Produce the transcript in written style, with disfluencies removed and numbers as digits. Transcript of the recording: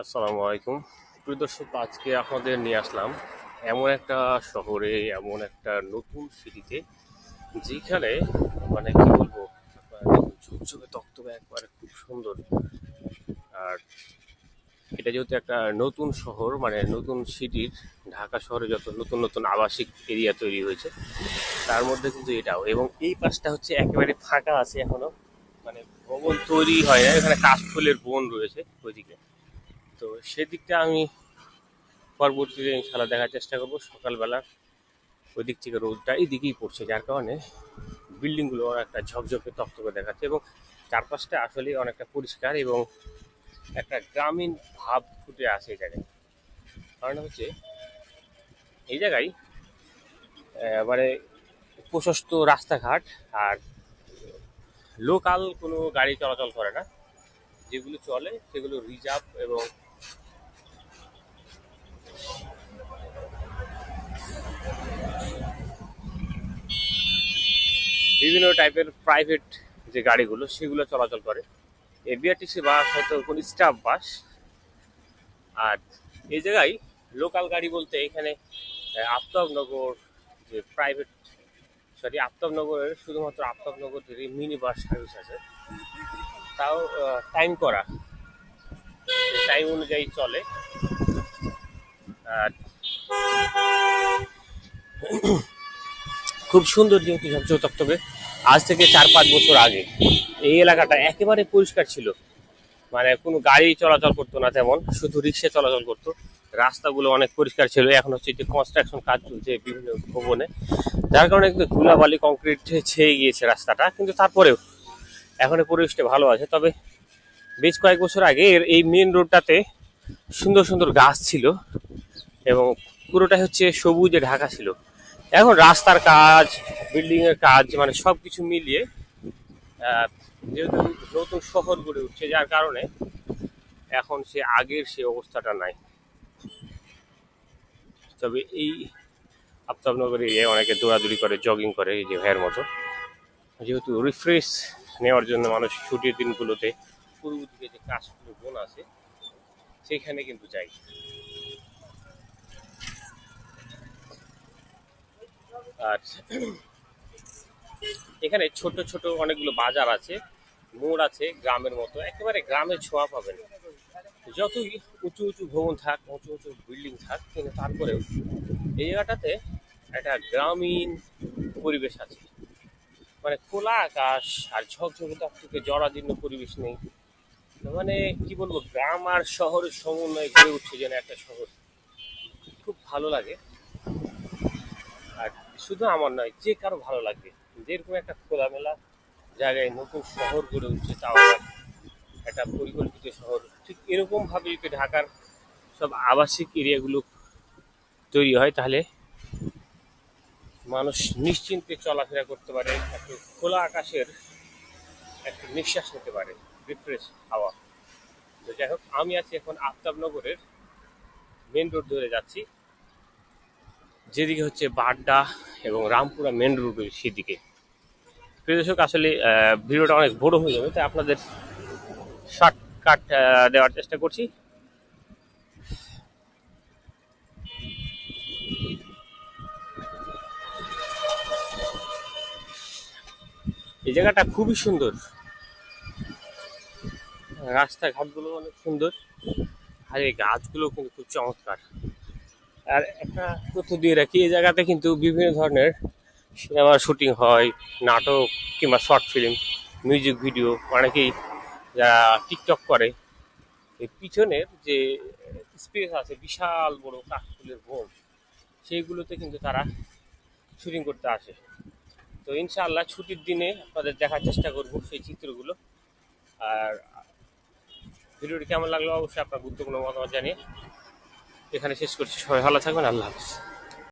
আসসালামু আলাইকুম। প্রিয় দর্শক, আজকে আপনাদের নিয়ে আসলাম এমন একটা শহরে, এমন একটা নতুন সিটিতে, যেখানে মানে কি বলবো, আপনারা দেখুন ঝকঝকে তকতকে একবারে খুব সুন্দর। আর এটা যেহেতু একটা নতুন শহর, মানে নতুন সিটির, ঢাকা শহরে যত নতুন নতুন আবাসিক এরিয়া তৈরি হয়েছে তার মধ্যে কিন্তু এটাও, এবং এই পাশটা হচ্ছে একেবারে ফাঁকা আছে এখনো, মানে ভবন তৈরি হয় না, এখানে কাশফুলের বন রয়েছে ওইদিকে। তো সেদিকটা আমি পরবর্তীতে ইনশাল্লাহ দেখার চেষ্টা করবো। সকালবেলা ওই দিক থেকে রোদটা এই দিকেই পড়ছে, যার কারণে বিল্ডিংগুলো একটা ঝকঝকে তকতকে দেখাচ্ছে, এবং চারপাশটা আসলে অনেকটা পরিষ্কার এবং একটা গ্রামীণ ভাব ফুটে আসে এই জায়গায়। কারণ হচ্ছে এই জায়গায় মানে প্রশস্ত রাস্তাঘাট, আর লোকাল কোনো গাড়ি চলাচল করে না, যেগুলো চলে সেগুলো রিজার্ভ এবং বিভিন্ন টাইপের প্রাইভেট যে গাড়িগুলো সেগুলো চলাচল করে। বিআরটিসি বাস হয়তো কোনো স্টাফ বাস। আর এই জায়গায় লোকাল গাড়ি বলতে এখানে আফতাবনগর যে প্রাইভেট, সরি আফতাবনগরের শুধুমাত্র আফতাবনগর মিনি বাস সার্ভিস আছে, তাও টাইম করা, টাইম অনুযায়ী চলে। আর খুব সুন্দর, যেহেতু ঝকঝক তকতকে। আজ থেকে 4-5 বছর আগে এই এলাকাটা একেবারে পরিষ্কার ছিল, মানে কোনো গাড়ি চলাচল করতো না, তেমন শুধু রিক্সা চলাচল করতো। রাস্তাগুলো অনেক পরিষ্কার ছিল। এখন হচ্ছে যে কনস্ট্রাকশন কাজ চলছে বিভিন্ন ভবনে, যার কারণে কিন্তু ধুলাবালি কংক্রিট ছেয়ে গিয়েছে রাস্তাটা, কিন্তু তারপরেও এখন পরিবেশটা ভালো আছে। তবে বেশ কয়েক বছর আগে এই মেন রোডটাতে সুন্দর সুন্দর গাছ ছিল এবং পুরোটাই হচ্ছে সবুজে ঢাকা ছিল। এখন রাস্তার কাজ, বিল্ডিং এর কাজ, মানে সবকিছু মিলিয়ে যেহেতু নতুন শহর গড়ে উঠছে, যার কারণে এখন সে আগের সে অবস্থাটা নাই। তবে এই আফতাবনগর এরিয়ায় অনেকে দৌড়াদৌড়ি করে, জগিং করে, এই যে ভাইয়ের মতো, যেহেতু রিফ্রেশ নেওয়ার জন্য মানুষ ছুটির দিনগুলোতে পূর্ব দিকে যে কাশফুল বন আছে সেখানে কিন্তু যাই। আর এখানে ছোট ছোট অনেকগুলো বাজার আছে, মোড় আছে, গ্রামের মতো একেবারে গ্রামের ছোঁয়া পাবেন। যতই উঁচু উঁচু ভবন থাক, উঁচু উঁচু বিল্ডিং থাক, কিন্তু তারপরেও এই জায়গাটাতে একটা গ্রামীণ পরিবেশ আছে, মানে খোলা আকাশ আর ঝকঝকে তকতকে জরাজীর্ণ পরিবেশ নেই। মানে কি বলবো, গ্রাম আর শহরের সমন্বয়ে গড়ে উঠছে যেন একটা শহর, খুব ভালো লাগে। আর শুধু আমার নয়, যে কারো ভালো লাগবে, যেরকম একটা খোলামেলা জায়গায় নতুন শহর গড়ে উঠছে, তাও আবার একটা পরিকল্পিত শহর। ঠিক এরকম ভাবে যদি ঢাকার সব আবাসিক এরিয়াগুলো তৈরি হয়, তাহলে মানুষ নিশ্চিন্তে চলাফেরা করতে পারে, একটু খোলা আকাশের একটা নিঃশ্বাস নিতে পারে, রিফ্রেশ হাওয়া। তো যাই হোক, আমি আছি এখন আফতাবনগরের মেন রোড ধরে যাচ্ছি, যেদিকে হচ্ছে বাড্ডা এবং রামপুরা মেন রোড, সেদিকে। প্রিয় দর্শক, আসলে ভিডিওটা অনেক বড় হয়ে যাবে, তাই আপনাদের শর্টকাট দেওয়ার চেষ্টা করছি। এই জায়গাটা খুবই সুন্দর, রাস্তাঘাটগুলো অনেক সুন্দর, আর এই গাছগুলো কিন্তু খুব চমৎকার। আর একটা তথ্য দিয়ে রাখি, এই জায়গাতে কিন্তু বিভিন্ন ধরনের সিনেমার শুটিং হয়, নাটক কিংবা শর্ট ফিল্ম, মিউজিক ভিডিও, অনেকেই যারা টিকটক করে, এই পিছনের যে স্পেস আছে, বিশাল বড় কাশফুলের বন, সেইগুলোতে কিন্তু তারা শুটিং করতে আসে। তো ইনশাআল্লাহ ছুটির দিনে আপনাদের দেখার চেষ্টা করব সেই চিত্রগুলো। আর ভিডিওটি কেমন লাগলো অবশ্যই আপনার গুরুত্বপূর্ণ মতামত জানিয়ে এখানে শেষ করছি। সবাই ভালো থাকবেন, আল্লাহ হাফিজ।